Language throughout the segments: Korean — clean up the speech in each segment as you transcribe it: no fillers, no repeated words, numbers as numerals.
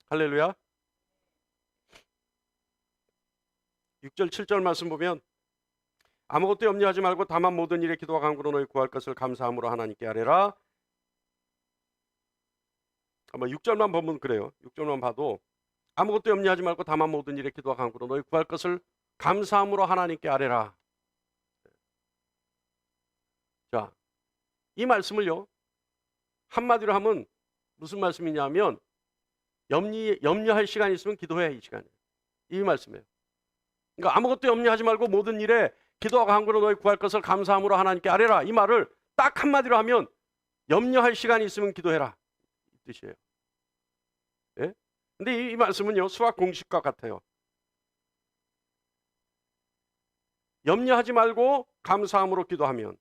할렐루야. 6절 7절 말씀 보면 아무것도 염려하지 말고 다만 모든 일에 기도와 간구로 너희 구할 것을 감사함으로 하나님께 아뢰라. 아마 6절만 보면 그래요. 6절만 봐도 아무것도 염려하지 말고 다만 모든 일에 기도와 간구로 너희 구할 것을 감사함으로 하나님께 아뢰라. 자, 이 말씀을요, 한마디로 하면 무슨 말씀이냐면 염려할 시간이 있으면 기도해. 이 시간에 이 말씀이에요. 그러니까 아무것도 염려하지 말고 모든 일에 기도와 간구로 너희 구할 것을 감사함으로 하나님께 아뢰라. 이 말을 딱 한마디로 하면 염려할 시간이 있으면 기도해라, 이 뜻이에요. 예? 근데 이 말씀은요, 수학 공식과 같아요. 염려하지 말고 감사함으로 기도하면,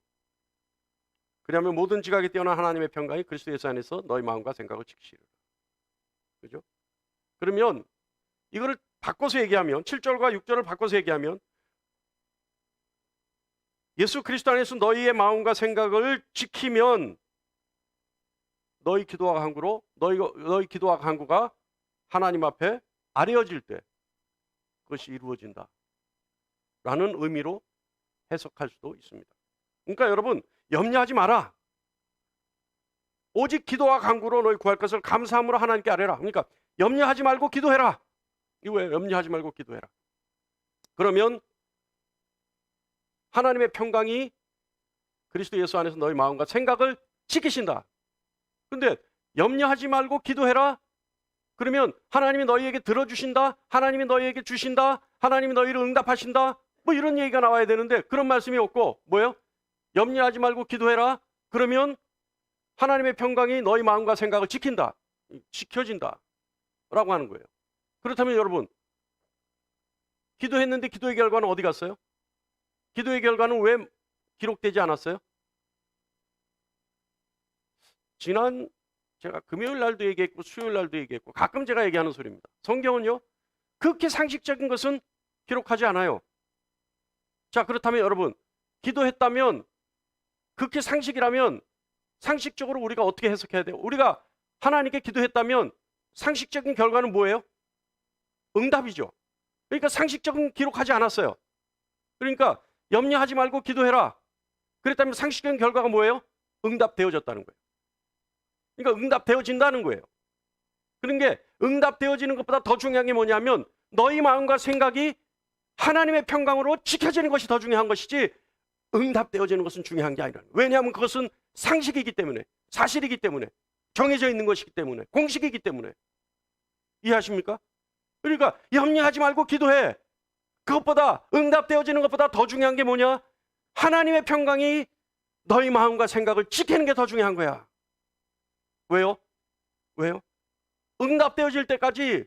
그러면 모든 지각이 뛰어난 하나님의 평강이 그리스도 예수 안에서 너희 마음과 생각을 지키시리라. 그죠? 그러면 이거를 바꿔서 얘기하면, 7절과 6절을 바꿔서 얘기하면, 예수 그리스도 안에서 너희의 마음과 생각을 지키면 너희 기도와 간구로 너희 기도와 간구가 하나님 앞에 아뢰어질 때 그것이 이루어진다 라는 의미로 해석할 수도 있습니다. 그러니까 여러분, 염려하지 마라. 오직 기도와 간구로 너희 구할 것을 감사함으로 하나님께 아뢰라. 그러니까 염려하지 말고 기도해라. 이거 왜 염려하지 말고 기도해라? 그러면 하나님의 평강이 그리스도 예수 안에서 너희 마음과 생각을 지키신다. 근데 염려하지 말고 기도해라. 그러면 하나님이 너희에게 들어주신다, 하나님이 너희에게 주신다, 하나님이 너희를 응답하신다, 뭐 이런 얘기가 나와야 되는데 그런 말씀이 없고, 뭐예요? 염려하지 말고 기도해라. 그러면 하나님의 평강이 너희 마음과 생각을 지킨다, 지켜진다 라고 하는 거예요. 그렇다면 여러분, 기도했는데 기도의 결과는 어디 갔어요? 기도의 결과는 왜 기록되지 않았어요? 지난 제가 금요일 날도 얘기했고 수요일 날도 얘기했고 가끔 제가 얘기하는 소리입니다. 성경은요, 그렇게 상식적인 것은 기록하지 않아요. 자, 그렇다면 여러분, 기도했다면, 그렇게 상식이라면 상식적으로 우리가 어떻게 해석해야 돼요? 우리가 하나님께 기도했다면 상식적인 결과는 뭐예요? 응답이죠. 그러니까 상식적인 기록하지 않았어요. 그러니까 염려하지 말고 기도해라. 그랬다면 상식적인 결과가 뭐예요? 응답되어졌다는 거예요. 그러니까 응답되어진다는 거예요. 그런 게, 응답되어지는 것보다 더 중요한 게 뭐냐면 너희 마음과 생각이 하나님의 평강으로 지켜지는 것이 더 중요한 것이지 응답되어지는 것은 중요한 게 아니라는 거예요. 왜냐하면 그것은 상식이기 때문에, 사실이기 때문에, 정해져 있는 것이기 때문에, 공식이기 때문에. 이해하십니까? 그러니까 염려하지 말고 기도해. 그것보다, 응답되어지는 것보다 더 중요한 게 뭐냐? 하나님의 평강이 너희 마음과 생각을 지키는 게 더 중요한 거야. 왜요? 왜요? 응답되어질 때까지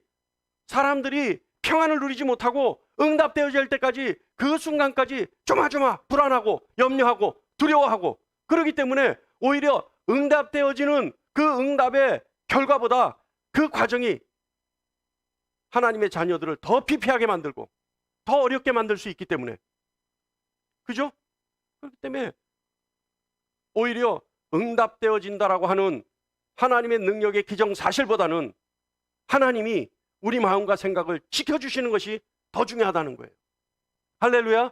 사람들이 평안을 누리지 못하고, 응답되어질 때까지, 그 순간까지 조마조마 불안하고 염려하고 두려워하고, 그렇기 때문에 오히려 응답되어지는 그 응답의 결과보다 그 과정이 하나님의 자녀들을 더 피폐하게 만들고 더 어렵게 만들 수 있기 때문에. 그죠? 그렇기 때문에 오히려 응답되어진다라고 하는 하나님의 능력의 기정사실보다는 하나님이 우리 마음과 생각을 지켜주시는 것이 더 중요하다는 거예요. 할렐루야.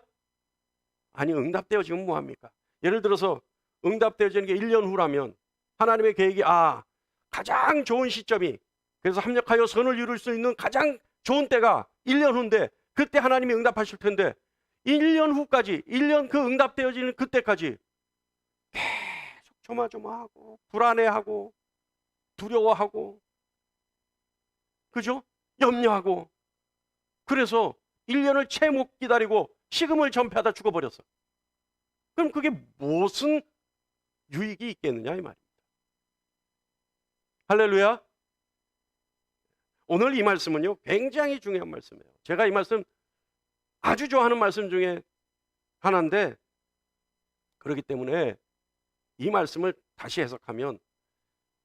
아니, 응답되어지면 뭐합니까? 예를 들어서 응답되어지는 게 1년 후라면 하나님의 계획이 가장 좋은 시점이, 그래서 합력하여 선을 이룰 수 있는 가장 좋은 때가 1년 후인데, 그때 하나님이 응답하실 텐데 1년 후까지, 1년 그 응답되어지는 그때까지 계속 조마조마하고 불안해하고 두려워하고, 그죠? 염려하고, 그래서 1년을 채 못 기다리고 식음을 전폐하다 죽어버렸어. 그럼 그게 무슨 유익이 있겠느냐 이 말입니다. 할렐루야. 오늘 이 말씀은요, 굉장히 중요한 말씀이에요. 제가 이 말씀 아주 좋아하는 말씀 중에 하나인데, 그렇기 때문에 이 말씀을 다시 해석하면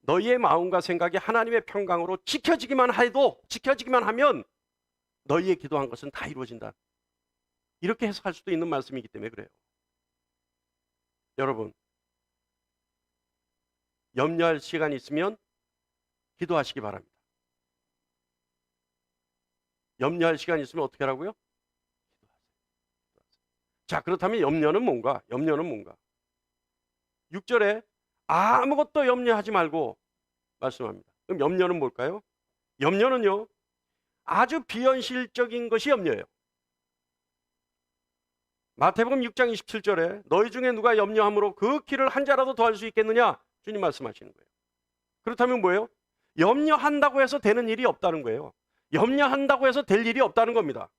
너희의 마음과 생각이 하나님의 평강으로 지켜지기만 하면 너희의 기도한 것은 다 이루어진다. 이렇게 해석할 수도 있는 말씀이기 때문에 그래요. 여러분, 염려할 시간이 있으면 기도하시기 바랍니다. 염려할 시간이 있으면 어떻게 하라고요? 자, 그렇다면 염려는 뭔가? 염려는 뭔가? 6절에 아무것도 염려하지 말고 말씀합니다. 그럼 염려는 뭘까요? 염려는요, 아주 비현실적인 것이 염려예요. 마태복음 6장 27절에 너희 중에 누가 염려함으로 그 키를 한 자라도 더할 수 있겠느냐? 주님 말씀하시는 거예요. 그렇다면 뭐예요? 염려한다고 해서 되는 일이 없다는 거예요. 염려한다고 해서 될 일이 없다는 겁니다.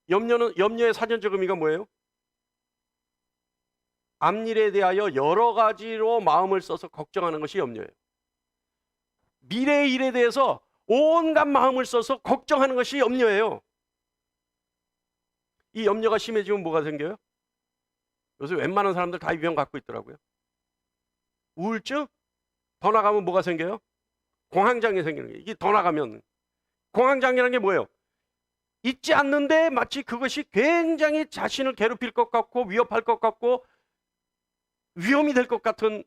염려의 사전적 의미가 뭐예요? 앞일에 대하여 여러 가지로 마음을 써서 걱정하는 것이 염려예요. 미래의 일에 대해서 온갖 마음을 써서 걱정하는 것이 염려예요. 이 염려가 심해지면 뭐가 생겨요? 요새 웬만한 사람들 다 이 병 갖고 있더라고요. 우울증? 더 나가면 뭐가 생겨요? 공황장애 생기는 거예요. 이게 더 나가면 공황장애라는 게 뭐예요? 있지 않는데 마치 그것이 굉장히 자신을 괴롭힐 것 같고 위협할 것 같고 위험이 될 것 같은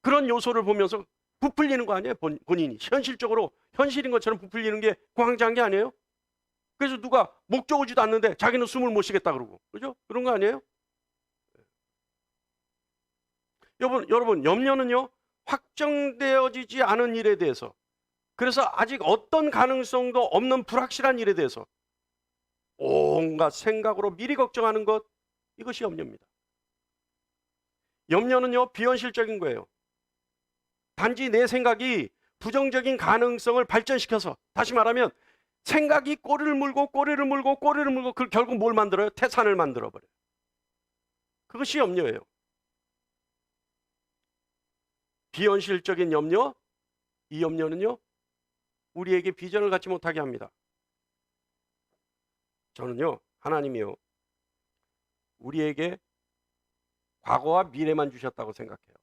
그런 요소를 보면서 부풀리는 거 아니에요? 본인이 현실적으로 현실인 것처럼 부풀리는 게 공황장애 아니에요? 그래서 누가 목 조으지도 않는데 자기는 숨을 못 쉬겠다 그러고, 그죠? 그런 거 아니에요? 여러분 염려는요, 확정되어지지 않은 일에 대해서, 그래서 아직 어떤 가능성도 없는 불확실한 일에 대해서 온갖 생각으로 미리 걱정하는 것, 이것이 염려입니다. 염려는요, 비현실적인 거예요. 단지 내 생각이 부정적인 가능성을 발전시켜서, 다시 말하면 생각이 꼬리를 물고 그 결국 뭘 만들어요? 태산을 만들어버려요. 그것이 염려예요. 비현실적인 염려, 이 염려는요, 우리에게 비전을 갖지 못하게 합니다. 저는요, 하나님이요, 우리에게 과거와 미래만 주셨다고 생각해요.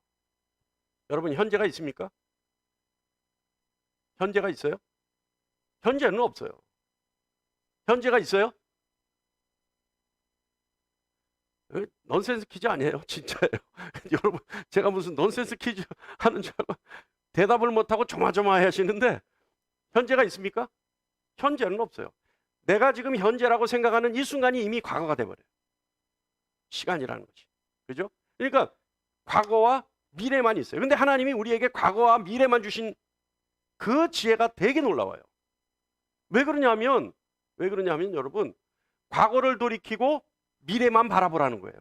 여러분, 현재가 있습니까? 현재가 있어요? 현재는 없어요. 현재가 있어요? 넌센스 퀴즈 아니에요? 진짜예요. 여러분, 제가 무슨 넌센스 퀴즈 하는 줄 알고 대답을 못하고 조마조마해 하시는데, 현재가 있습니까? 현재는 없어요. 내가 지금 현재라고 생각하는 이 순간이 이미 과거가 돼버려요. 시간이라는 것이. 그죠? 그러니까 과거와 미래만 있어요. 근데 하나님이 우리에게 과거와 미래만 주신 그 지혜가 되게 놀라워요. 왜 그러냐면 여러분, 과거를 돌이키고 미래만 바라보라는 거예요.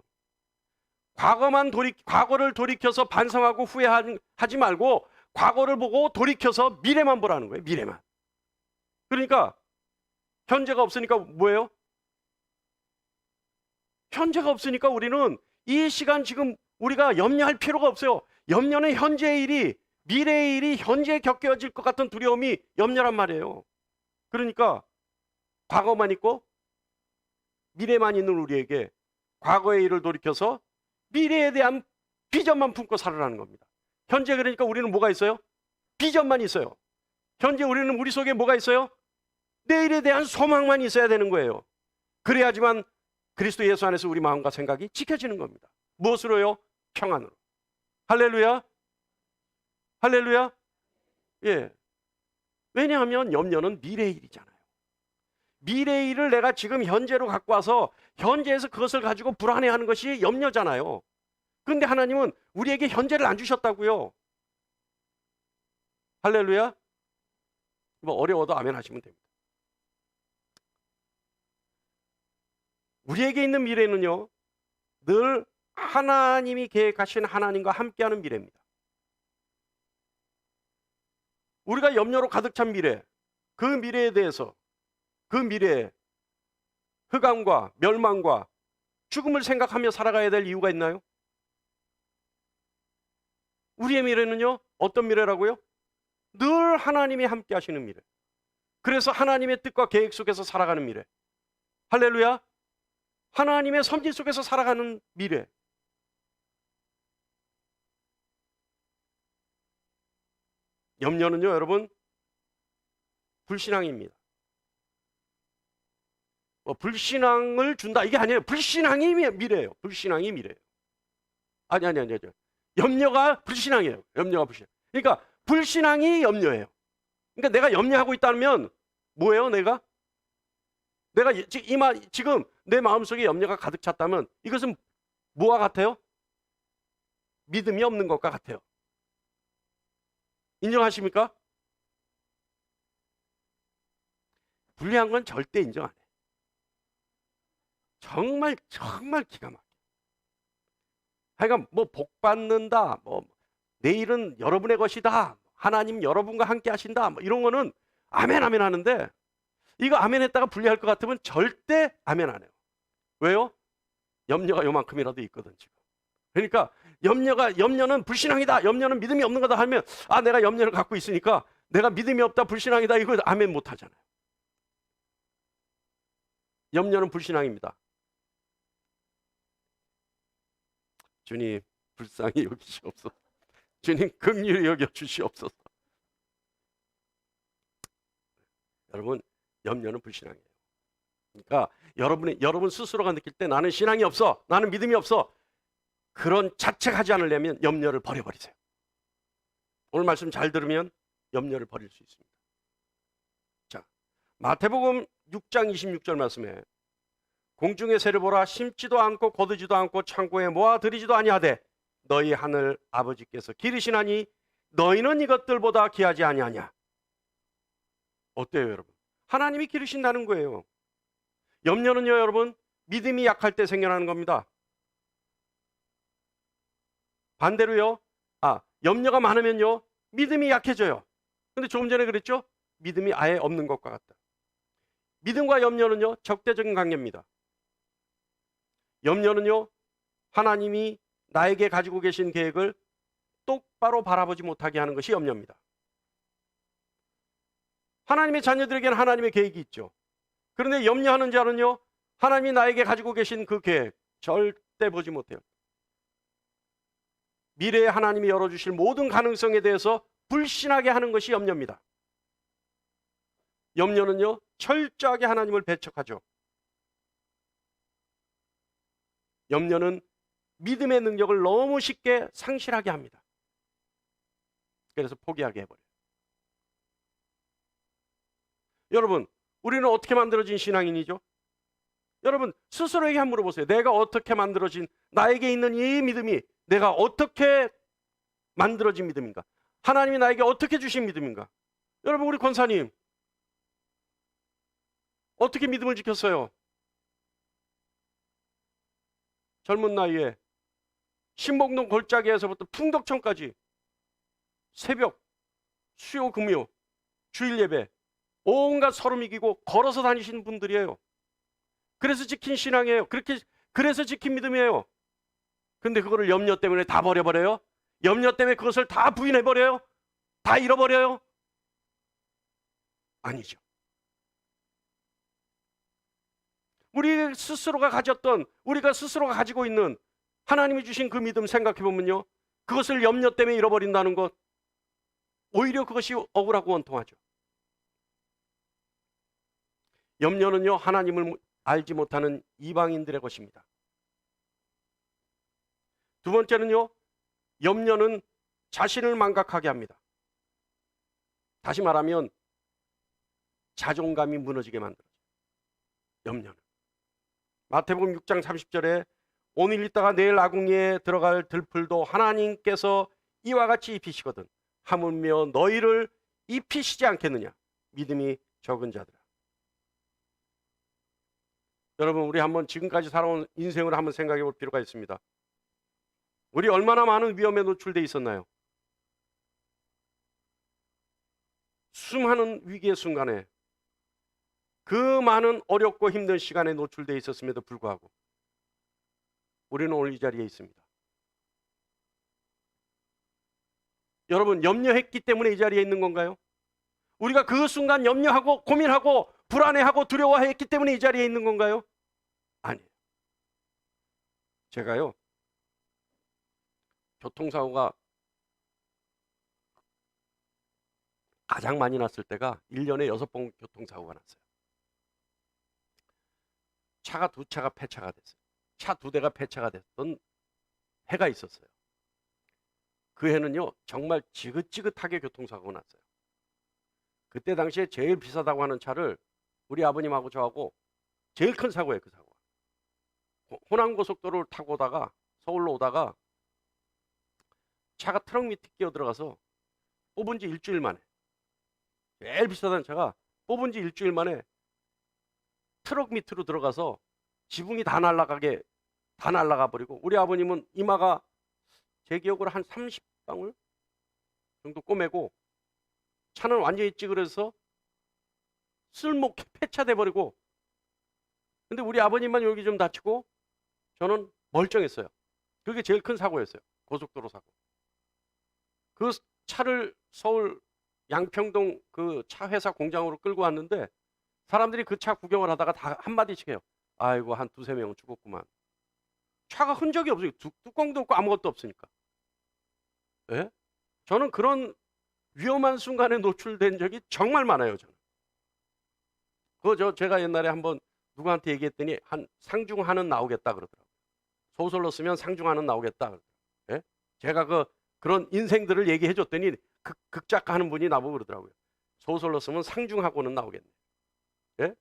과거를 돌이켜서 반성하고 후회하지 말고 과거를 보고 돌이켜서 미래만 보라는 거예요. 미래만. 그러니까 현재가 없으니까 뭐예요? 현재가 없으니까 우리는 이 시간 지금 우리가 염려할 필요가 없어요. 염려는 현재의 일이, 미래의 일이 현재에 겪어질 것 같은 두려움이 염려란 말이에요. 그러니까 과거만 있고 미래만 있는 우리에게 과거의 일을 돌이켜서 미래에 대한 비전만 품고 살아라는 겁니다. 현재, 그러니까 우리는 뭐가 있어요? 비전만 있어요. 현재 우리는 우리 속에 뭐가 있어요? 내일에 대한 소망만 있어야 되는 거예요. 그래야지만 그리스도 예수 안에서 우리 마음과 생각이 지켜지는 겁니다. 무엇으로요? 평안으로. 할렐루야. 할렐루야. 예. 왜냐하면 염려는 미래의 일이잖아요. 미래의 일을 내가 지금 현재로 갖고 와서 현재에서 그것을 가지고 불안해하는 것이 염려잖아요. 그런데 하나님은 우리에게 현재를 안 주셨다고요. 할렐루야. 뭐 어려워도 아멘 하시면 됩니다. 우리에게 있는 미래는요, 늘 하나님이 계획하신 하나님과 함께하는 미래입니다. 우리가 염려로 가득 찬 미래, 그 미래에 대해서, 그 미래에 흑암과 멸망과 죽음을 생각하며 살아가야 될 이유가 있나요? 우리의 미래는요, 어떤 미래라고요? 늘 하나님이 함께 하시는 미래. 그래서 하나님의 뜻과 계획 속에서 살아가는 미래. 할렐루야. 하나님의 섭리 속에서 살아가는 미래. 염려는요, 여러분, 불신앙입니다. 불신앙을 준다, 이게 아니에요. 불신앙이 미래예요. 불신앙이 미래예요. 아니. 염려가 불신앙이에요. 염려가 불신앙. 그러니까 불신앙이 염려예요. 그러니까 내가 염려하고 있다면 뭐예요? 내가 내가 지금 내 마음속에 염려가 가득 찼다면 이것은 뭐와 같아요? 믿음이 없는 것과 같아요. 인정하십니까? 불리한 건 절대 인정 안 해. 정말 기가 막혀. 하여간 뭐 복 받는다, 뭐 내일은 여러분의 것이다, 하나님 여러분과 함께 하신다, 뭐 이런 거는 아멘 아멘 하는데, 이거 아멘 했다가 불리할 것 같으면 절대 아멘 안 해요. 왜요? 염려가 요만큼이라도 있거든 지금. 그러니까 염려는 불신앙이다, 염려는 믿음이 없는 거다 하면, 아 내가 염려를 갖고 있으니까 내가 믿음이 없다, 불신앙이다, 이거 아멘 못 하잖아요. 염려는 불신앙입니다. 주님 불쌍히 여기시옵소서. 주님 긍휼히 여겨 주시옵소서. 여러분, 염려는 불신앙이에요. 그러니까 여러분 스스로가 느낄 때 나는 신앙이 없어, 나는 믿음이 없어, 그런 자책하지 않으려면 염려를 버려버리세요. 오늘 말씀 잘 들으면 염려를 버릴 수 있습니다. 자, 마태복음 6장 26절 말씀에 공중의 새를 보라, 심지도 않고 거두지도 않고 창고에 모아들이지도 아니하되 너희 하늘 아버지께서 기르시나니 너희는 이것들보다 귀하지 아니하냐. 어때요 여러분? 하나님이 기르신다는 거예요. 염려는요 여러분, 믿음이 약할 때 생겨나는 겁니다. 반대로요, 염려가 많으면요 믿음이 약해져요. 근데 조금 전에 그랬죠? 믿음이 아예 없는 것과 같다. 믿음과 염려는요 적대적인 관계입니다. 염려는요 하나님이 나에게 가지고 계신 계획을 똑바로 바라보지 못하게 하는 것이 염려입니다. 하나님의 자녀들에게는 하나님의 계획이 있죠. 그런데 염려하는 자는요 하나님이 나에게 가지고 계신 그 계획 절대 보지 못해요. 미래에 하나님이 열어주실 모든 가능성에 대해서 불신하게 하는 것이 염려입니다. 염려는요 철저하게 하나님을 배척하죠. 염려는 믿음의 능력을 너무 쉽게 상실하게 합니다. 그래서 포기하게 해버려요. 여러분, 우리는 어떻게 만들어진 신앙인이죠? 여러분 스스로에게 한번 물어보세요. 내가 어떻게 만들어진, 나에게 있는 이 믿음이 내가 어떻게 만들어진 믿음인가? 하나님이 나에게 어떻게 주신 믿음인가? 여러분, 우리 권사님 어떻게 믿음을 지켰어요? 젊은 나이에 신봉동 골짜기에서부터 풍덕천까지 새벽, 수요, 금요, 주일 예배 온갖 서름 이기고 걸어서 다니시는 분들이에요. 그래서 지킨 신앙이에요. 그래서 지킨 믿음이에요. 근데 그거를 염려 때문에 다 버려버려요? 염려 때문에 그것을 다 부인해버려요? 다 잃어버려요? 아니죠. 우리가 스스로가 가지고 있는 하나님이 주신 그 믿음 생각해보면요 그것을 염려 때문에 잃어버린다는 것, 오히려 그것이 억울하고 원통하죠. 염려는요 하나님을 알지 못하는 이방인들의 것입니다. 두 번째는요, 염려는 자신을 망각하게 합니다. 다시 말하면 자존감이 무너지게 만들어요. 염려는. 마태복음 6장 30절에 오늘 있다가 내일 아궁이에 들어갈 들풀도 하나님께서 이와 같이 입히시거든 하물며 너희를 입히시지 않겠느냐, 믿음이 적은 자들아. 여러분, 우리 한번 지금까지 살아온 인생을 한번 생각해 볼 필요가 있습니다. 우리 얼마나 많은 위험에 노출돼 있었나요? 수많은 위기의 순간에, 그 많은 어렵고 힘든 시간에 노출돼 있었음에도 불구하고 우리는 오늘 이 자리에 있습니다. 여러분, 염려했기 때문에 이 자리에 있는 건가요? 우리가 그 순간 염려하고 고민하고 불안해하고 두려워했기 때문에 이 자리에 있는 건가요? 아니에요. 제가요, 교통사고가 가장 많이 났을 때가 1년에 6번 교통사고가 났어요. 차가 2차가 폐차가 됐어요. 차 2대가 폐차가 됐던 해가 있었어요. 그 해는요 정말 지긋지긋하게 교통사고가 났어요. 그때 당시에 제일 비싸다고 하는 차를 우리 아버님하고 저하고 제일 큰 사고예요, 그 사고가. 호남고속도로를 타고 오다가 서울로 오다가 차가 트럭 밑에 끼어 들어가서 뽑은 지 일주일 만에, 제일 비싸다는 차가 뽑은 지 일주일 만에 트럭 밑으로 들어가서 지붕이 다 날아가 버리고, 우리 아버님은 이마가 제 기억으로 한 30방울 정도 꼬매고, 차는 완전히 찌그러서 쓸모없게 폐차돼 버리고, 근데 우리 아버님만 여기 좀 다치고 저는 멀쩡했어요. 그게 제일 큰 사고였어요. 고속도로 사고. 그 차를 서울 양평동 그 차 회사 공장으로 끌고 왔는데, 사람들이 그 차 구경을 하다가 다 한마디씩 해요. 아이고, 한 두세 명 죽었구만. 차가 흔적이 없어요. 뚜껑도 없고 아무것도 없으니까. 예? 저는 그런 위험한 순간에 노출된 적이 정말 많아요, 저는. 제가 옛날에 한번 누구한테 얘기했더니 한 상중하는 나오겠다 그러더라고요. 소설로 쓰면 상중하는 나오겠다 그러더라고요. 예? 제가 그런 인생들을 얘기해 줬더니 극작가 하는 분이 나보고 그러더라고요. 소설로 쓰면 상중하고는 나오겠네. 예?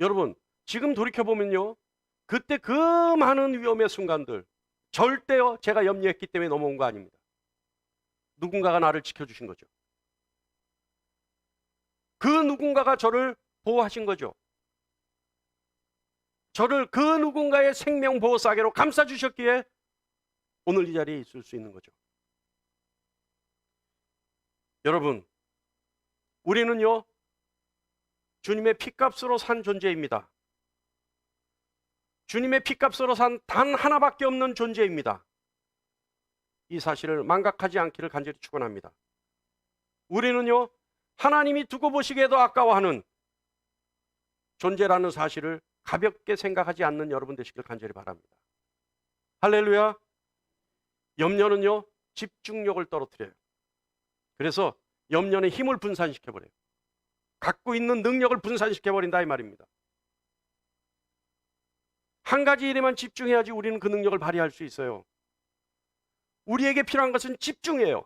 여러분, 지금 돌이켜보면요, 그때 그 많은 위험의 순간들 절대요 제가 염려했기 때문에 넘어온 거 아닙니다. 누군가가 나를 지켜주신 거죠. 그 누군가가 저를 보호하신 거죠. 저를 그 누군가의 생명보호싸개로 감싸주셨기에 오늘 이 자리에 있을 수 있는 거죠. 여러분, 우리는요 주님의 피값으로 산 존재입니다. 주님의 피값으로 산 단 하나밖에 없는 존재입니다. 이 사실을 망각하지 않기를 간절히 축원합니다. 우리는요 하나님이 두고 보시기에도 아까워하는 존재라는 사실을 가볍게 생각하지 않는 여러분 되시길 간절히 바랍니다. 할렐루야. 염려는요 집중력을 떨어뜨려요. 그래서 염려는 힘을 분산시켜버려요. 갖고 있는 능력을 분산시켜버린다 이 말입니다. 한 가지 일에만 집중해야지 우리는 그 능력을 발휘할 수 있어요. 우리에게 필요한 것은 집중이에요.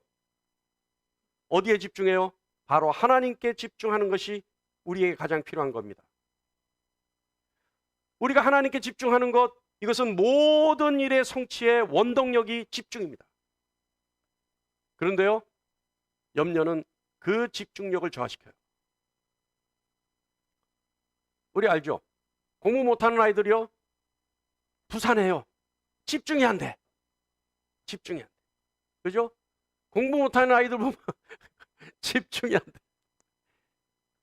어디에 집중해요? 바로 하나님께 집중하는 것이 우리에게 가장 필요한 겁니다. 우리가 하나님께 집중하는 것, 이것은 모든 일의 성취의 원동력이 집중입니다. 그런데요 염려는 그 집중력을 저하시켜요. 우리 알죠? 공부 못하는 아이들이요 부산해요. 집중이 안 돼. 집중이 안 돼. 그죠? 공부 못하는 아이들 보면 집중이 안 돼.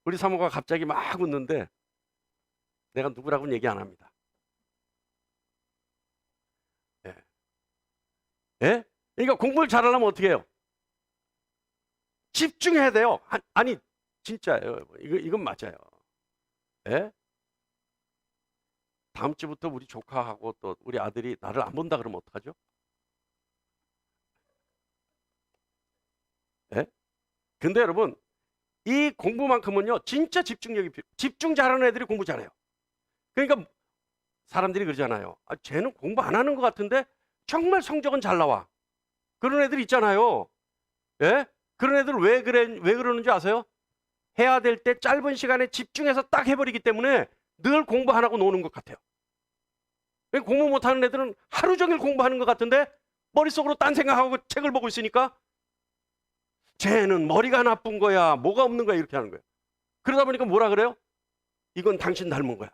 우리 사모가 갑자기 막 웃는데 내가 누구라고는 얘기 안 합니다. 예. 예? 그러니까 공부를 잘하려면 어떻게 해요? 집중해야 돼요. 아니 진짜예요. 이건 맞아요. 예? 다음 주부터 우리 조카하고 또 우리 아들이 나를 안 본다 그러면 어떡하죠? 예? 근데 여러분 이 공부만큼은요 진짜 집중력이 필요해요. 집중 잘하는 애들이 공부 잘해요. 그러니까 사람들이 그러잖아요. 쟤는 공부 안 하는 것 같은데 정말 성적은 잘 나와. 그런 애들 있잖아요. 예? 그런 애들 왜 그러는지 아세요? 해야 될 때 짧은 시간에 집중해서 딱 해버리기 때문에 늘 공부 안 하고 노는 것 같아요. 공부 못하는 애들은 하루 종일 공부하는 것 같은데 머릿속으로 딴 생각하고 책을 보고 있으니까 쟤는 머리가 나쁜 거야, 뭐가 없는 거야 이렇게 하는 거예요. 그러다 보니까 뭐라 그래요? 이건 당신 닮은 거야.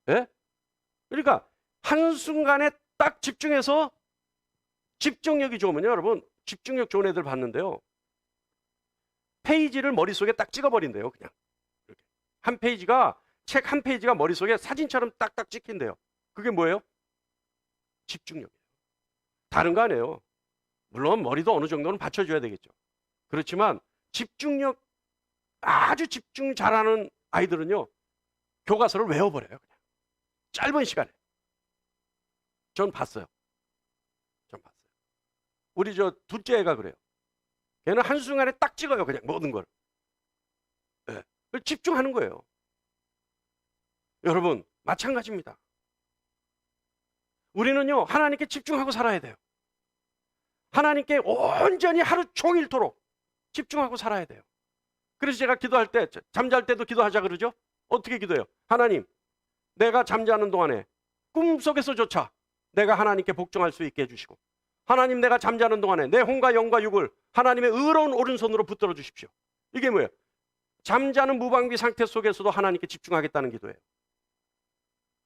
예? 그러니까 한순간에 딱 집중해서 집중력이 좋으면요 여러분 집중력 좋은 애들 봤는데요 페이지를 머릿속에 딱 찍어버린대요. 그냥 이렇게. 한 페이지가 책 한 페이지가 머릿속에 사진처럼 딱딱 찍힌대요. 그게 뭐예요? 집중력이에요. 다른 거 아니에요. 물론 머리도 어느 정도는 받쳐줘야 되겠죠. 그렇지만 집중력 아주 집중 잘하는 아이들은요 교과서를 외워버려요. 그냥 짧은 시간에. 전 봤어요. 우리 둘째 애가 그래요. 걔는 한순간에 딱 찍어요. 그냥 모든 걸. 네. 집중하는 거예요. 여러분 마찬가지입니다. 우리는요 하나님께 집중하고 살아야 돼요. 하나님께 온전히 하루 종일토록 집중하고 살아야 돼요. 그래서 제가 기도할 때, 잠잘 때도 기도하자 그러죠. 어떻게 기도해요? 하나님, 내가 잠자는 동안에 꿈속에서조차 내가 하나님께 복종할 수 있게 해주시고, 하나님, 내가 잠자는 동안에 내 혼과 영과 육을 하나님의 의로운 오른손으로 붙들어 주십시오. 이게 뭐예요? 잠자는 무방비 상태 속에서도 하나님께 집중하겠다는 기도예요.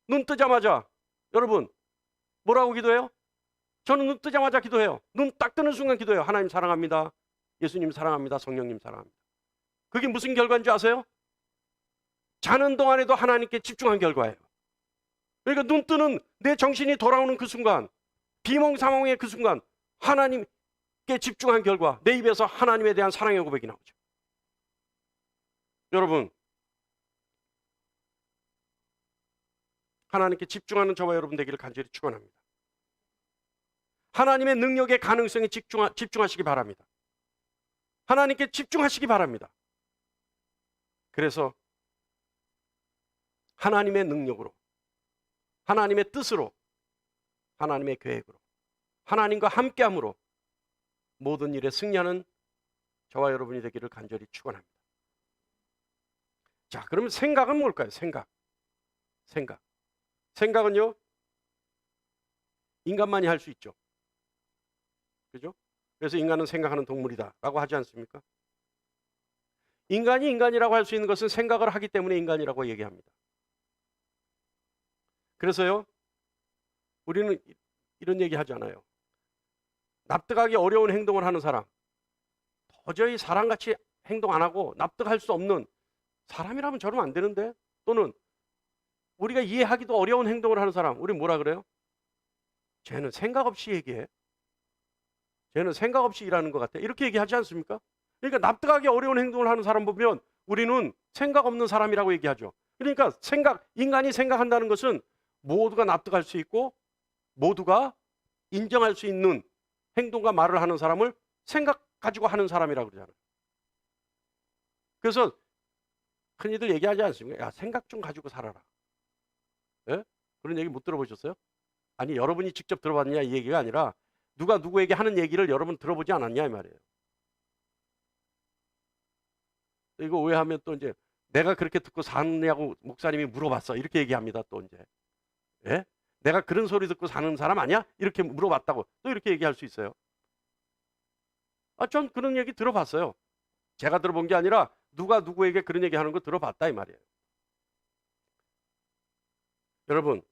눈 뜨자마자 여러분 뭐라고 기도해요? 저는 눈 뜨자마자 기도해요. 눈 딱 뜨는 순간 기도해요. 하나님 사랑합니다. 예수님 사랑합니다. 성령님 사랑합니다. 그게 무슨 결과인지 아세요? 자는 동안에도 하나님께 집중한 결과예요. 그러니까 눈 뜨는 내 정신이 돌아오는 그 순간, 비몽사몽의 그 순간 하나님께 집중한 결과 내 입에서 하나님에 대한 사랑의 고백이 나오죠. 여러분, 하나님께 집중하는 저와 여러분 되기를 간절히 축원합니다. 하나님의 능력의 가능성에 집중하시기 바랍니다. 하나님께 집중하시기 바랍니다. 그래서 하나님의 능력으로, 하나님의 뜻으로, 하나님의 계획으로, 하나님과 함께함으로 모든 일에 승리하는 저와 여러분이 되기를 간절히 축원합니다. 자, 그러면 생각은 뭘까요? 생각은요, 인간만이 할 수 있죠. 그죠? 그래서 인간은 생각하는 동물이다 라고 하지 않습니까? 인간이 인간이라고 할 수 있는 것은 생각을 하기 때문에 인간이라고 얘기합니다. 그래서요, 우리는 이런 얘기 하지 않아요. 납득하기 어려운 행동을 하는 사람, 도저히 사람같이 행동 안 하고 납득할 수 없는 사람이라면 저러면 안 되는데, 또는 우리가 이해하기도 어려운 행동을 하는 사람, 우리 뭐라 그래요? 쟤는 생각 없이 얘기해. 쟤는 생각 없이 일하는 것 같아. 이렇게 얘기하지 않습니까? 그러니까 납득하기 어려운 행동을 하는 사람 보면 우리는 생각 없는 사람이라고 얘기하죠. 그러니까 인간이 생각한다는 것은 모두가 납득할 수 있고 모두가 인정할 수 있는 행동과 말을 하는 사람을 생각 가지고 하는 사람이라고 그러잖아요. 그래서 흔히들 얘기하지 않습니까? 야, 생각 좀 가지고 살아라. 예? 그런 얘기 못 들어보셨어요? 아니, 여러분이 직접 들어봤냐 이 얘기가 아니라 누가 누구에게 하는 얘기를 여러분 들어보지 않았냐 이 말이에요. 이거 오해하면 또 이제 내가 그렇게 듣고 사느냐고 목사님이 물어봤어 이렇게 얘기합니다. 또 이제 예? 내가 그런 소리 듣고 사는 사람 아니야? 이렇게 물어봤다고 또 이렇게 얘기할 수 있어요. 전 그런 얘기 들어봤어요. 제가 들어본 게 아니라 누가 누구에게 그런 얘기 하는 거 들어봤다 이 말이에요. 여러분,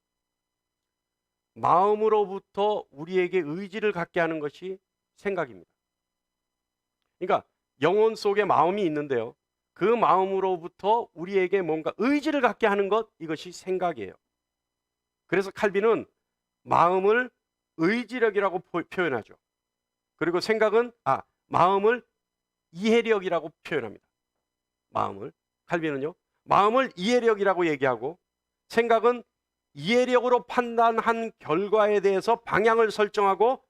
마음으로부터 우리에게 의지를 갖게 하는 것이 생각입니다. 그러니까 영혼 속에 마음이 있는데요, 그 마음으로부터 우리에게 뭔가 의지를 갖게 하는 것, 이것이 생각이에요. 그래서 칼빈은 마음을 의지력이라고 표현하죠. 그리고 생각은 마음을 이해력이라고 표현합니다. 칼빈은요, 마음을 이해력이라고 얘기하고 생각은 이해력으로 판단한 결과에 대해서 방향을 설정하고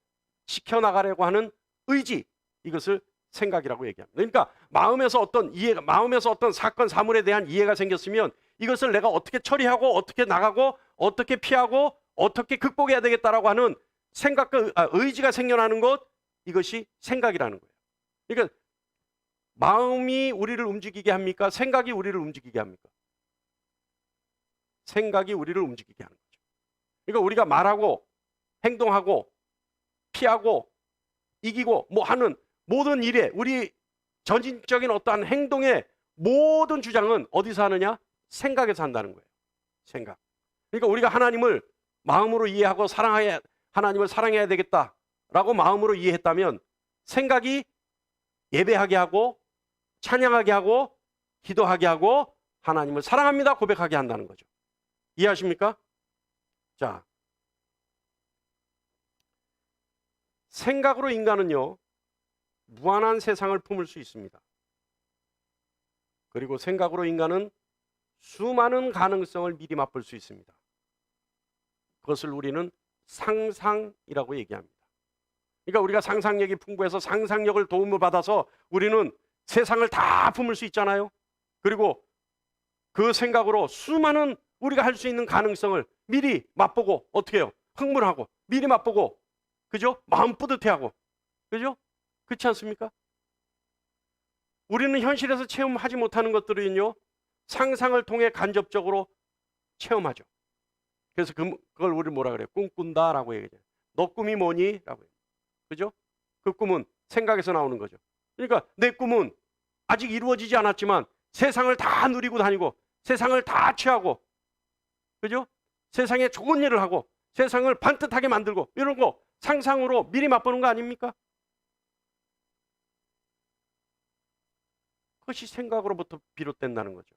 지켜나가려고 하는 의지, 이것을 생각이라고 얘기합니다. 그러니까 마음에서 어떤 사건 사물에 대한 이해가 생겼으면 이것을 내가 어떻게 처리하고 어떻게 나가고 어떻게 피하고 어떻게 극복해야 되겠다라고 하는 생각과 의지가 생겨나는 것, 이것이 생각이라는 거예요. 그러니까 마음이 우리를 움직이게 합니까? 생각이 우리를 움직이게 합니까? 생각이 우리를 움직이게 하는 거죠. 그러니까 우리가 말하고 행동하고 피하고 이기고 뭐 하는 모든 일에, 우리 전진적인 어떠한 행동의 모든 주장은 어디서 하느냐? 생각에서 한다는 거예요. 생각. 그러니까 우리가 하나님을 마음으로 이해하고 하나님을 사랑해야 되겠다라고 마음으로 이해했다면 생각이 예배하게 하고 찬양하게 하고 기도하게 하고 하나님을 사랑합니다 고백하게 한다는 거죠. 이해하십니까? 자, 생각으로 인간은요, 무한한 세상을 품을 수 있습니다. 그리고 생각으로 인간은 수많은 가능성을 미리 맛볼 수 있습니다. 그것을 우리는 상상이라고 얘기합니다. 그러니까 우리가 상상력이 풍부해서 상상력을 도움을 받아서 우리는 세상을 다 품을 수 있잖아요. 그리고 그 생각으로 수많은 우리가 할 수 있는 가능성을 미리 맛보고 어떻게 해요? 흥분하고 미리 맛보고, 그죠? 마음 뿌듯해하고, 그죠? 그렇지 않습니까? 우리는 현실에서 체험하지 못하는 것들은요, 상상을 통해 간접적으로 체험하죠. 그래서 그걸 우리 뭐라 그래요? 꿈꾼다라고 얘기해요. 너 꿈이 뭐니? 라고 해요. 그죠? 그 꿈은 생각에서 나오는 거죠. 그러니까 내 꿈은 아직 이루어지지 않았지만 세상을 다 누리고 다니고 세상을 다 취하고, 그죠? 세상에 좋은 일을 하고 세상을 반듯하게 만들고, 이런 거 상상으로 미리 맛보는 거 아닙니까? 그것이 생각으로부터 비롯된다는 거죠.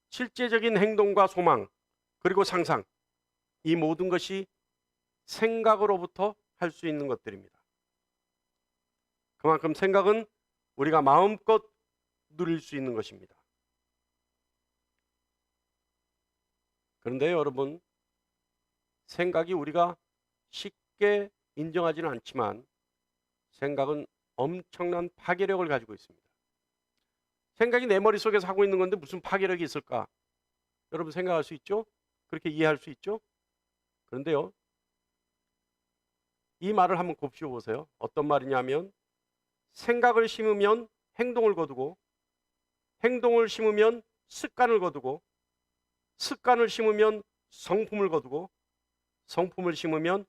실제적인 행동과 소망, 그리고 상상, 이 모든 것이 생각으로부터 할 수 있는 것들입니다. 그만큼 생각은 우리가 마음껏 누릴 수 있는 것입니다. 그런데 여러분, 생각이 우리가 쉽게 인정하지는 않지만 생각은 엄청난 파괴력을 가지고 있습니다. 생각이 내 머릿속에서 하고 있는 건데 무슨 파괴력이 있을까? 여러분 생각할 수 있죠? 그렇게 이해할 수 있죠? 그런데요, 이 말을 한번 곱씹어 보세요. 어떤 말이냐면, 생각을 심으면 행동을 거두고, 행동을 심으면 습관을 거두고, 습관을 심으면 성품을 거두고, 성품을 심으면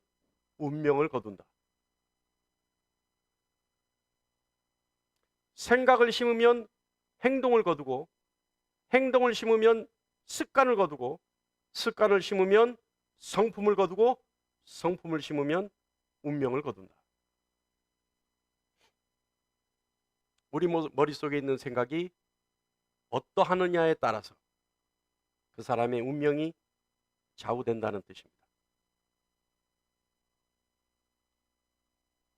운명을 거둔다. 생각을 심으면 행동을 거두고, 행동을 심으면 습관을 거두고, 습관을 심으면 성품을 거두고, 성품을 심으면 운명을 거둔다. 우리 머릿속에 있는 생각이 어떠하느냐에 따라서 그 사람의 운명이 좌우된다는 뜻입니다.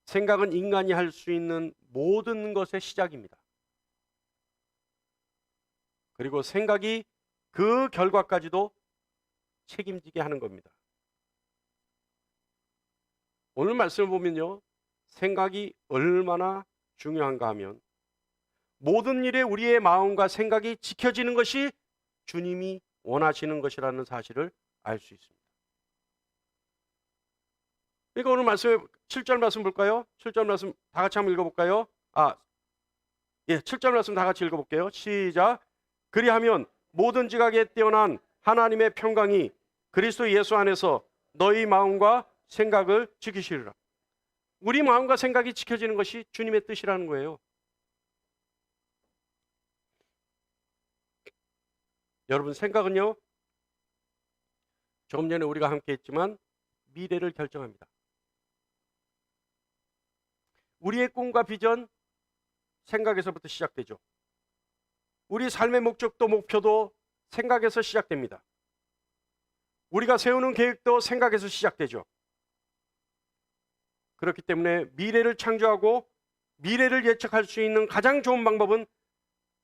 생각은 인간이 할 수 있는 모든 것의 시작입니다. 그리고 생각이 그 결과까지도 책임지게 하는 겁니다. 오늘 말씀을 보면요, 생각이 얼마나 중요한가 하면, 모든 일에 우리의 마음과 생각이 지켜지는 것이 주님이 원하시는 것이라는 사실을 알 수 있습니다. 그러니까 오늘 말씀에 7절 말씀 볼까요? 7절 말씀 다 같이 한번 읽어볼까요? 7절 말씀 다 같이 읽어볼게요. 시작. 그리하면 모든 지각에 뛰어난 하나님의 평강이 그리스도 예수 안에서 너희 마음과 생각을 지키시리라. 우리 마음과 생각이 지켜지는 것이 주님의 뜻이라는 거예요. 여러분, 생각은요, 조금 전에 우리가 함께 했지만 미래를 결정합니다. 우리의 꿈과 비전, 생각에서부터 시작되죠. 우리 삶의 목적도 목표도 생각에서 시작됩니다. 우리가 세우는 계획도 생각에서 시작되죠. 그렇기 때문에 미래를 창조하고 미래를 예측할 수 있는 가장 좋은 방법은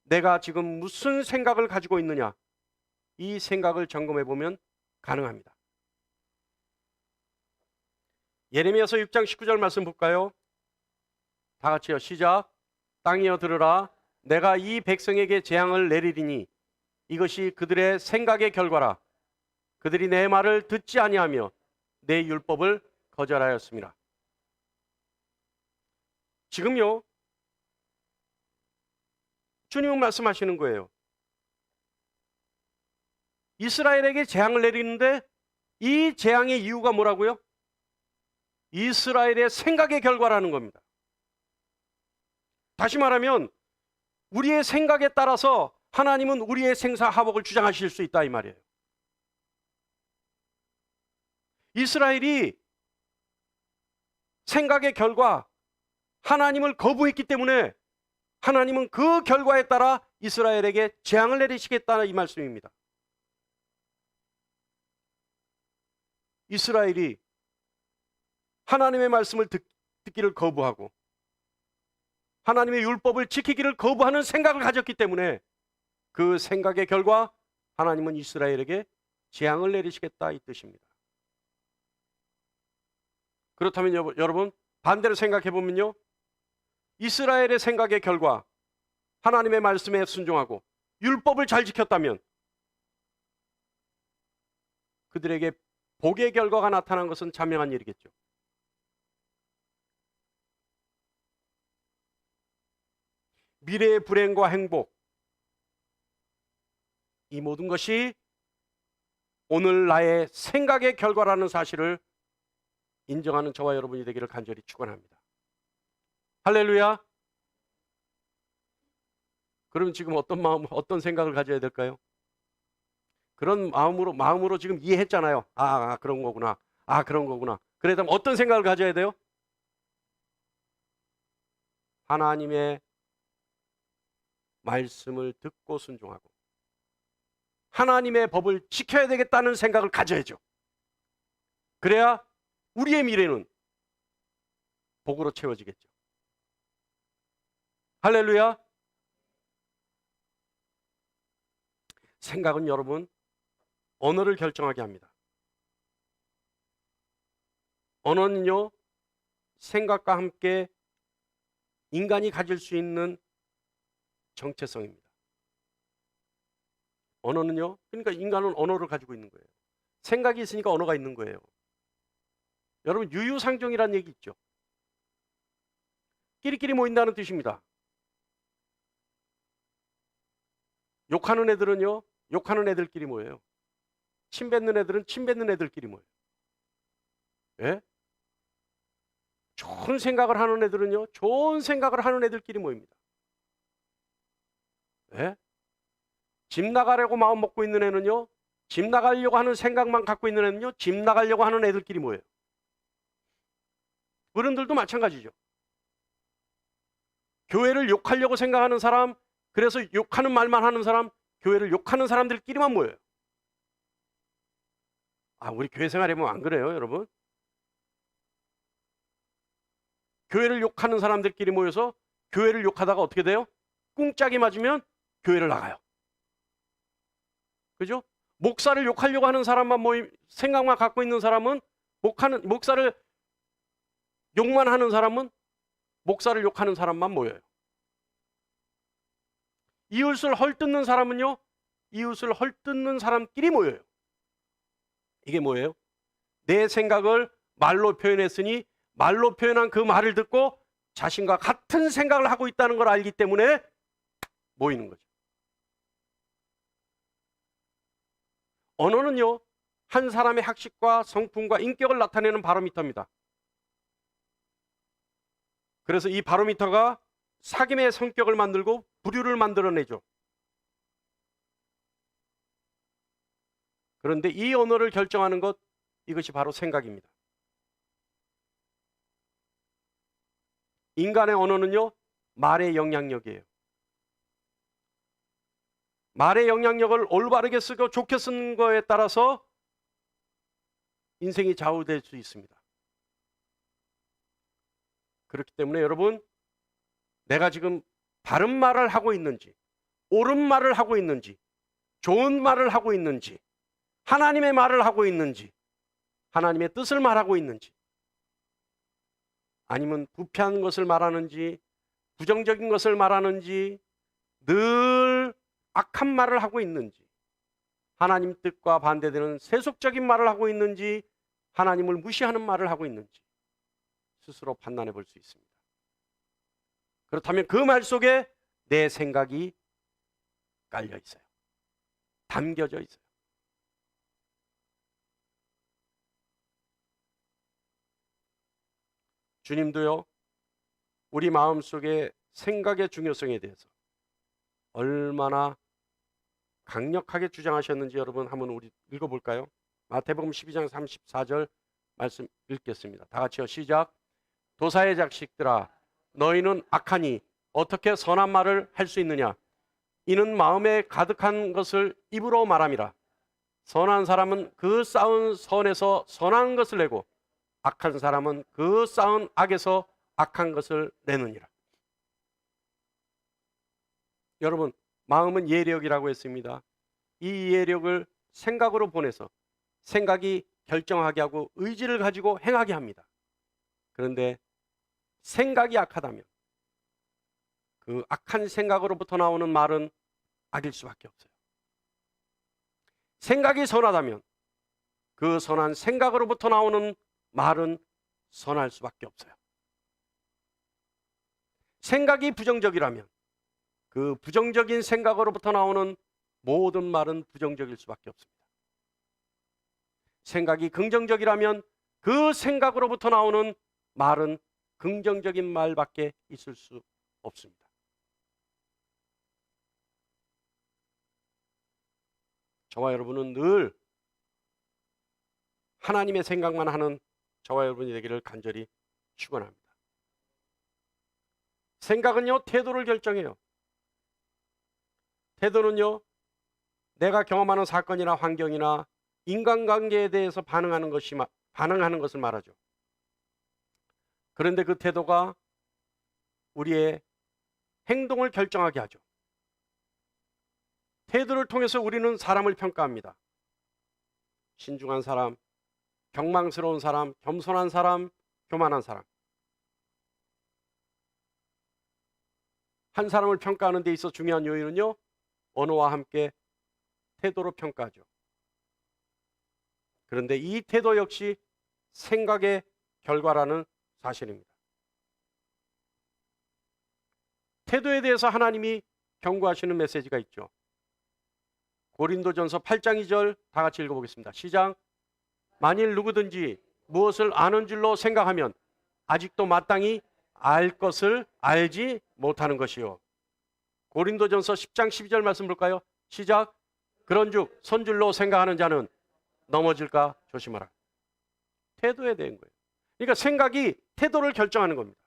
내가 지금 무슨 생각을 가지고 있느냐, 이 생각을 점검해 보면 가능합니다. 예레미야서 6장 19절 말씀 볼까요? 다 같이요. 시작. 땅이여 들으라. 내가 이 백성에게 재앙을 내리리니 이것이 그들의 생각의 결과라. 그들이 내 말을 듣지 아니하며 내 율법을 거절하였습니다. 지금요, 주님은 말씀하시는 거예요. 이스라엘에게 재앙을 내리는데 이 재앙의 이유가 뭐라고요? 이스라엘의 생각의 결과라는 겁니다. 다시 말하면 우리의 생각에 따라서 하나님은 우리의 생사화복을 주장하실 수 있다, 이 말이에요. 이스라엘이 생각의 결과 하나님을 거부했기 때문에 하나님은 그 결과에 따라 이스라엘에게 재앙을 내리시겠다는 이 말씀입니다. 이스라엘이 하나님의 말씀을 듣기를 거부하고 하나님의 율법을 지키기를 거부하는 생각을 가졌기 때문에 그 생각의 결과 하나님은 이스라엘에게 재앙을 내리시겠다, 이 뜻입니다. 그렇다면 여러분, 반대로 생각해 보면요, 이스라엘의 생각의 결과 하나님의 말씀에 순종하고 율법을 잘 지켰다면 그들에게 복의 결과가 나타난 것은 자명한 일이겠죠. 미래의 불행과 행복, 이 모든 것이 오늘 나의 생각의 결과라는 사실을 인정하는 저와 여러분이 되기를 간절히 축원합니다. 할렐루야. 그럼 지금 어떤 마음, 어떤 생각을 가져야 될까요? 그런 마음으로 지금 이해했잖아요. 그런 거구나. 그런 거구나. 그래서 어떤 생각을 가져야 돼요? 하나님의 말씀을 듣고 순종하고 하나님의 법을 지켜야 되겠다는 생각을 가져야죠. 그래야 우리의 미래는 복으로 채워지겠죠. 할렐루야. 생각은 여러분 언어를 결정하게 합니다. 언어는요, 생각과 함께 인간이 가질 수 있는 정체성입니다. 언어는요, 그러니까 인간은 언어를 가지고 있는 거예요. 생각이 있으니까 언어가 있는 거예요. 여러분, 유유상종이라는 얘기 있죠. 끼리끼리 모인다는 뜻입니다. 욕하는 애들은요, 욕하는 애들끼리 모여요. 침 뱉는 애들은 침 뱉는 애들끼리 모여요. 예? 좋은 생각을 하는 애들은요, 좋은 생각을 하는 애들끼리 모입니다. 예? 집 나가려고 마음 먹고 있는 애는요, 집 나가려고 하는 생각만 갖고 있는 애는요, 집 나가려고 하는 애들끼리 모여요. 어른들도 마찬가지죠. 교회를 욕하려고 생각하는 사람, 그래서 욕하는 말만 하는 사람, 교회를 욕하는 사람들끼리만 모여요. 우리 교회 생활해보면 안 그래요, 여러분? 교회를 욕하는 사람들끼리 모여서 교회를 욕하다가 어떻게 돼요? 꿍짝이 맞으면 교회를 나가요. 그죠? 목사를 욕하려고 하는 사람만 생각만 갖고 있는 사람은 목사를 욕만 하는 사람은 목사를 욕하는 사람만 모여요. 이웃을 헐뜯는 사람은요, 이웃을 헐뜯는 사람끼리 모여요. 이게 뭐예요? 내 생각을 말로 표현했으니 말로 표현한 그 말을 듣고 자신과 같은 생각을 하고 있다는 걸 알기 때문에 모이는 거죠. 언어는요, 한 사람의 학식과 성품과 인격을 나타내는 바로미터입니다. 그래서 이 바로미터가 사귐의 성격을 만들고 부류를 만들어내죠. 그런데 이 언어를 결정하는 것, 이것이 바로 생각입니다. 인간의 언어는요, 말의 영향력이에요. 말의 영향력을 올바르게 쓰고 좋게 쓰는 거에 따라서 인생이 좌우될 수 있습니다. 그렇기 때문에 여러분, 내가 지금 바른 말을 하고 있는지, 옳은 말을 하고 있는지, 좋은 말을 하고 있는지, 하나님의 말을 하고 있는지, 하나님의 뜻을 말하고 있는지, 아니면 부패한 것을 말하는지, 부정적인 것을 말하는지, 늘 악한 말을 하고 있는지, 하나님 뜻과 반대되는 세속적인 말을 하고 있는지, 하나님을 무시하는 말을 하고 있는지 스스로 판단해 볼 수 있습니다. 그렇다면 그 말 속에 내 생각이 깔려 있어요. 담겨져 있어요. 주님도요, 우리 마음속에 생각의 중요성에 대해서 얼마나 강력하게 주장하셨는지 여러분 한번 우리 읽어볼까요? 마태복음 12장 34절 말씀 읽겠습니다. 다 같이요, 시작. 도사의 자식들아, 너희는 악하니 어떻게 선한 말을 할 수 있느냐? 이는 마음에 가득한 것을 입으로 말함이라. 선한 사람은 그 쌓은 선에서 선한 것을 내고 악한 사람은 그 쌓은 악에서 악한 것을 내느니라. 여러분, 마음은 예력이라고 했습니다. 이 예력을 생각으로 보내서 생각이 결정하게 하고 의지를 가지고 행하게 합니다. 그런데 생각이 악하다면 그 악한 생각으로부터 나오는 말은 악일 수밖에 없어요. 생각이 선하다면 그 선한 생각으로부터 나오는 말은 선할 수밖에 없어요. 생각이 부정적이라면 그 부정적인 생각으로부터 나오는 모든 말은 부정적일 수밖에 없습니다. 생각이 긍정적이라면 그 생각으로부터 나오는 말은 긍정적인 말밖에 있을 수 없습니다. 저와 여러분은 늘 하나님의 생각만 하는 저와 여러분이 되기를 간절히 축원합니다. 생각은요, 태도를 결정해요. 태도는요, 내가 경험하는 사건이나 환경이나 인간관계에 대해서 반응하는 것을 말하죠. 그런데 그 태도가 우리의 행동을 결정하게 하죠. 태도를 통해서 우리는 사람을 평가합니다. 신중한 사람, 경망스러운 사람, 겸손한 사람, 교만한 사람. 한 사람을 평가하는 데 있어 중요한 요인은요, 언어와 함께 태도로 평가하죠. 그런데 이 태도 역시 생각의 결과라는 사실입니다. 태도에 대해서 하나님이 경고하시는 메시지가 있죠. 고린도전서 8장 2절 다 같이 읽어보겠습니다. 시작. 만일 누구든지 무엇을 아는 줄로 생각하면 아직도 마땅히 알 것을 알지 못하는 것이요. 고린도전서 10장 12절 말씀 볼까요? 시작. 그런즉 선줄로 생각하는 자는 넘어질까 조심하라. 태도에 대한 거예요. 그러니까 생각이 태도를 결정하는 겁니다.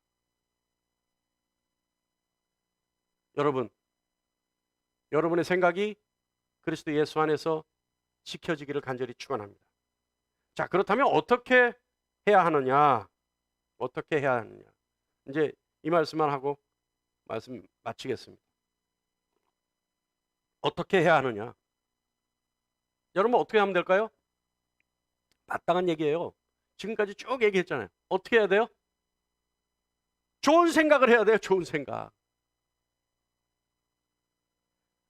여러분의 생각이 그리스도 예수 안에서 지켜지기를 간절히 축원합니다. 자, 그렇다면 어떻게 해야 하느냐? 어떻게 해야 하느냐? 이제 이 말씀만 하고 말씀 마치겠습니다. 어떻게 해야 하느냐? 여러분 어떻게 하면 될까요? 마땅한 얘기예요. 지금까지 쭉 얘기했잖아요. 어떻게 해야 돼요? 좋은 생각을 해야 돼요. 좋은 생각.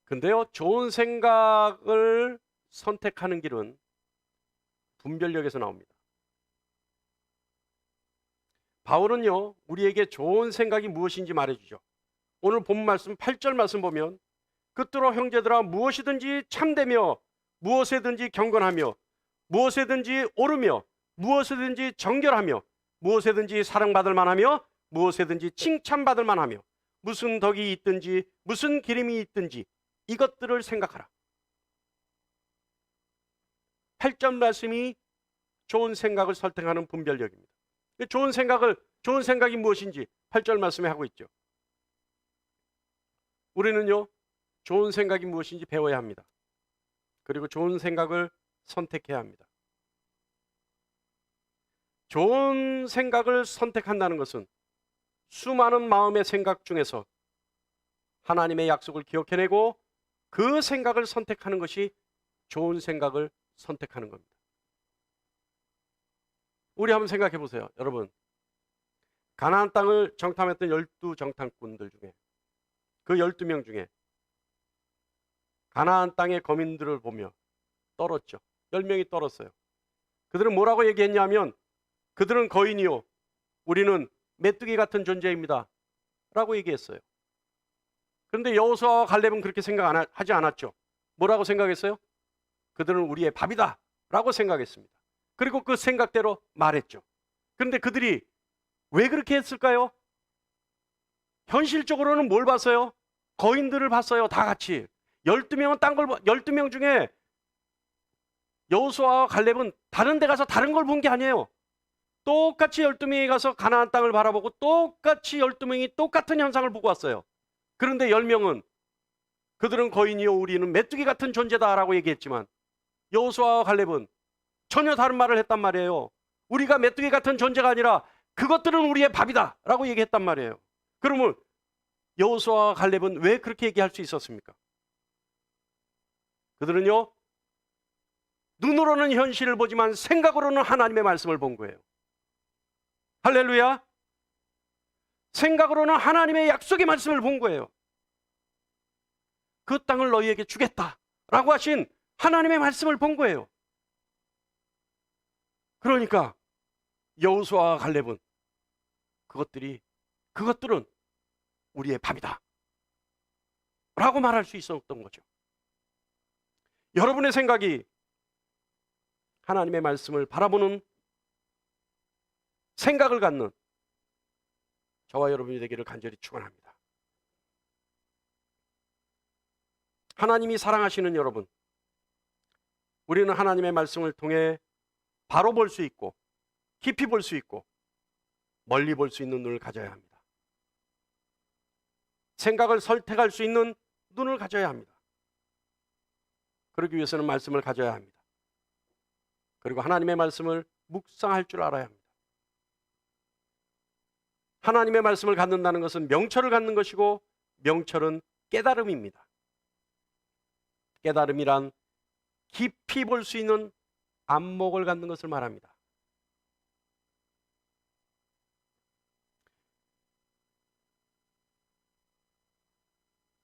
근데요, 좋은 생각을 선택하는 길은 분별력에서 나옵니다. 바울은요, 우리에게 좋은 생각이 무엇인지 말해주죠. 오늘 본 말씀 8절 말씀 보면 그때로 형제들아 무엇이든지 참되며 무엇에든지 경건하며 무엇에든지 옳으며 무엇에든지 정결하며 무엇에든지 사랑받을 만하며 무엇에든지 칭찬받을 만하며 무슨 덕이 있든지 무슨 기림이 있든지 이것들을 생각하라. 8절 말씀이 좋은 생각을 선택하는 분별력입니다. 좋은 생각이 무엇인지 8절 말씀에 하고 있죠. 우리는요, 좋은 생각이 무엇인지 배워야 합니다. 그리고 좋은 생각을 선택해야 합니다. 좋은 생각을 선택한다는 것은 수많은 마음의 생각 중에서 하나님의 약속을 기억해내고 그 생각을 선택하는 것이 좋은 생각을 선택하는 겁니다. 우리 한번 생각해 보세요. 여러분, 가나안 땅을 정탐했던 12정탐꾼들 중에 그 12명 중에 가나안 땅의 거민들을 보며 떨었죠. 10명이 떨었어요. 그들은 뭐라고 얘기했냐면 그들은 거인이요 우리는 메뚜기 같은 존재입니다 라고 얘기했어요. 그런데 여호수아와 갈렙은 그렇게 생각하지 않았죠. 뭐라고 생각했어요? 그들은 우리의 밥이다 라고 생각했습니다. 그리고 그 생각대로 말했죠. 그런데 그들이 왜 그렇게 했을까요? 현실적으로는 뭘 봤어요? 거인들을 봤어요. 다 같이 12명 중에 여호수아와 갈렙은 다른 데 가서 다른 걸 본 게 아니에요. 똑같이 12명이 가서 가나안 땅을 바라보고 똑같이 12명이 똑같은 현상을 보고 왔어요. 그런데 10명은 그들은 거인이요 우리는 메뚜기 같은 존재다라고 얘기했지만 여호수아와 갈렙은 전혀 다른 말을 했단 말이에요. 우리가 메뚜기 같은 존재가 아니라 그것들은 우리의 밥이다 라고 얘기했단 말이에요. 그러면 여호수아와 갈렙은 왜 그렇게 얘기할 수 있었습니까? 그들은요 눈으로는 현실을 보지만 생각으로는 하나님의 말씀을 본 거예요. 할렐루야. 생각으로는 하나님의 약속의 말씀을 본 거예요. 그 땅을 너희에게 주겠다라고 하신 하나님의 말씀을 본 거예요. 그러니까 여호수아와 갈렙은 그것들은 우리의 밥이다. 라고 말할 수 있었던 거죠. 여러분의 생각이 하나님의 말씀을 바라보는 생각을 갖는 저와 여러분이 되기를 간절히 축원합니다. 하나님이 사랑하시는 여러분, 우리는 하나님의 말씀을 통해 바로 볼 수 있고 깊이 볼 수 있고 멀리 볼 수 있는 눈을 가져야 합니다. 생각을 선택할 수 있는 눈을 가져야 합니다. 그러기 위해서는 말씀을 가져야 합니다. 그리고 하나님의 말씀을 묵상할 줄 알아야 합니다. 하나님의 말씀을 갖는다는 것은 명철을 갖는 것이고 명철은 깨달음입니다. 깨달음이란 깊이 볼 수 있는 안목을 갖는 것을 말합니다.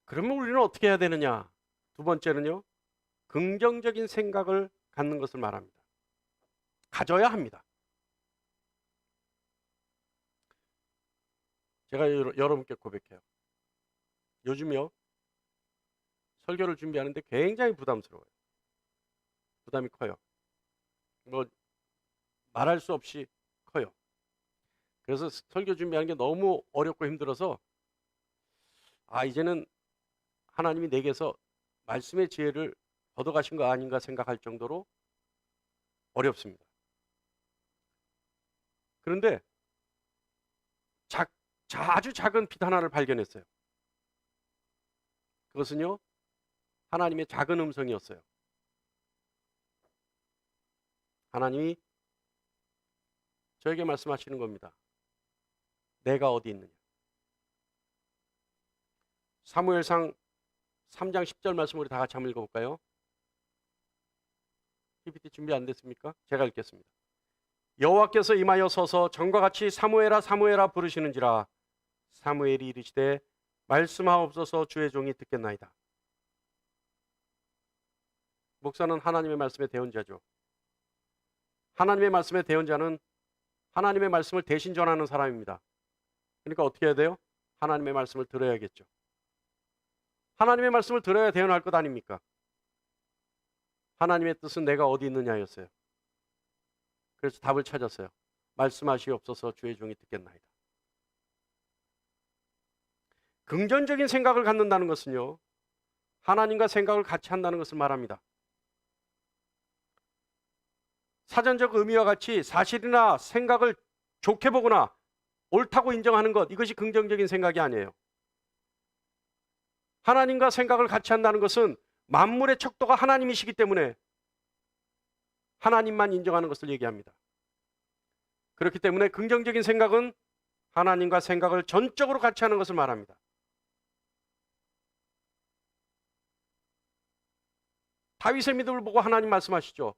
그러면 우리는 어떻게 해야 되느냐? 두 번째는요, 긍정적인 생각을 갖는 것을 말합니다. 가져야 합니다. 제가 여러분께 고백해요. 요즘요, 설교를 준비하는데 굉장히 부담스러워요. 부담이 커요. 말할 수 없이 커요. 그래서 설교 준비하는 게 너무 어렵고 힘들어서 이제는 하나님이 내게서 말씀의 지혜를 얻어가신 거 아닌가 생각할 정도로 어렵습니다. 그런데 아주 작은 빛 하나를 발견했어요. 그것은요, 하나님의 작은 음성이었어요. 하나님이 저에게 말씀하시는 겁니다. 내가 어디 있느냐. 사무엘상 3장 10절 말씀 우리 다 같이 한번 읽어볼까요? PPT 준비 안 됐습니까? 제가 읽겠습니다. 여호와께서 임하여 서서 전과 같이 사무엘아 사무엘아 부르시는지라. 사무엘이 이르시되 말씀하옵소서 주의 종이 듣겠나이다. 목사는 하나님의 말씀의 대언자죠. 하나님의 말씀의 대언자는 하나님의 말씀을 대신 전하는 사람입니다. 그러니까 어떻게 해야 돼요? 하나님의 말씀을 들어야겠죠. 하나님의 말씀을 들어야 대언할 것 아닙니까? 하나님의 뜻은 내가 어디 있느냐였어요. 그래서 답을 찾았어요. 말씀하시옵소서 주의 종이 듣겠나이다. 긍정적인 생각을 갖는다는 것은요, 하나님과 생각을 같이 한다는 것을 말합니다. 사전적 의미와 같이 사실이나 생각을 좋게 보거나 옳다고 인정하는 것, 이것이 긍정적인 생각이 아니에요. 하나님과 생각을 같이 한다는 것은 만물의 척도가 하나님이시기 때문에 하나님만 인정하는 것을 얘기합니다. 그렇기 때문에 긍정적인 생각은 하나님과 생각을 전적으로 같이 하는 것을 말합니다. 다윗의 믿음을 보고 하나님 말씀하시죠.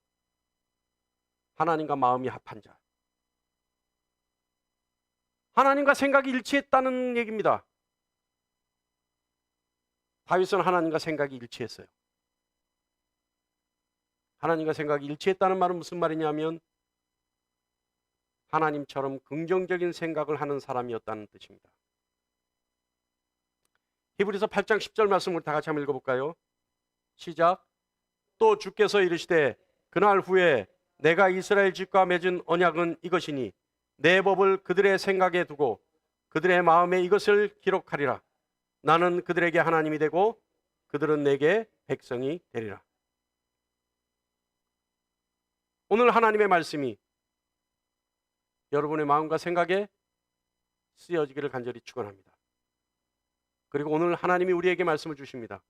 하나님과 마음이 합한 자. 하나님과 생각이 일치했다는 얘기입니다. 다윗은 하나님과 생각이 일치했어요. 하나님과 생각이 일치했다는 말은 무슨 말이냐면 하나님처럼 긍정적인 생각을 하는 사람이었다는 뜻입니다. 히브리서 8장 10절 말씀을 다 같이 한번 읽어볼까요? 시작. 또 주께서 이르시되 그날 후에 내가 이스라엘 집과 맺은 언약은 이것이니 내 법을 그들의 생각에 두고 그들의 마음에 이것을 기록하리라. 나는 그들에게 하나님이 되고 그들은 내게 백성이 되리라. 오늘 하나님의 말씀이 여러분의 마음과 생각에 쓰여지기를 간절히 축원합니다. 그리고 오늘 하나님이 우리에게 말씀을 주십니다.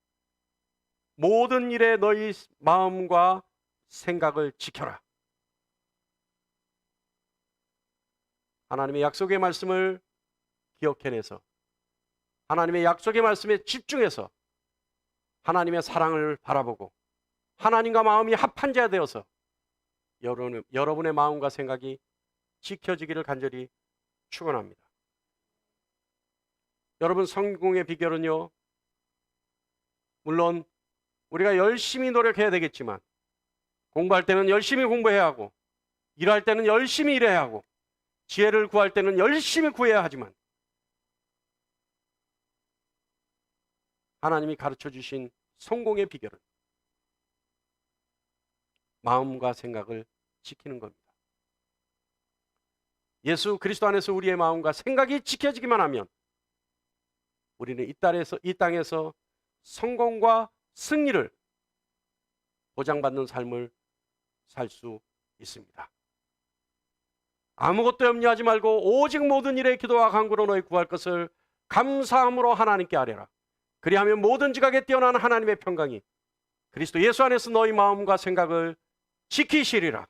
모든 일에 너희 마음과 생각을 지켜라. 하나님의 약속의 말씀을 기억해내서 하나님의 약속의 말씀에 집중해서 하나님의 사랑을 바라보고 하나님과 마음이 합한 자 되어서 여러분의 마음과 생각이 지켜지기를 간절히 축원합니다. 여러분, 성공의 비결은요, 물론 우리가 열심히 노력해야 되겠지만 공부할 때는 열심히 공부해야 하고 일할 때는 열심히 일해야 하고 지혜를 구할 때는 열심히 구해야 하지만 하나님이 가르쳐 주신 성공의 비결은 마음과 생각을 지키는 겁니다. 예수 그리스도 안에서 우리의 마음과 생각이 지켜지기만 하면 우리는 이 땅에서 성공과 승리를 보장받는 삶을 살 수 있습니다. 아무것도 염려하지 말고 오직 모든 일에 기도와 간구로 너희 구할 것을 감사함으로 하나님께 아뢰라. 그리하면 모든 지각에 뛰어난 하나님의 평강이 그리스도 예수 안에서 너희 마음과 생각을 지키시리라.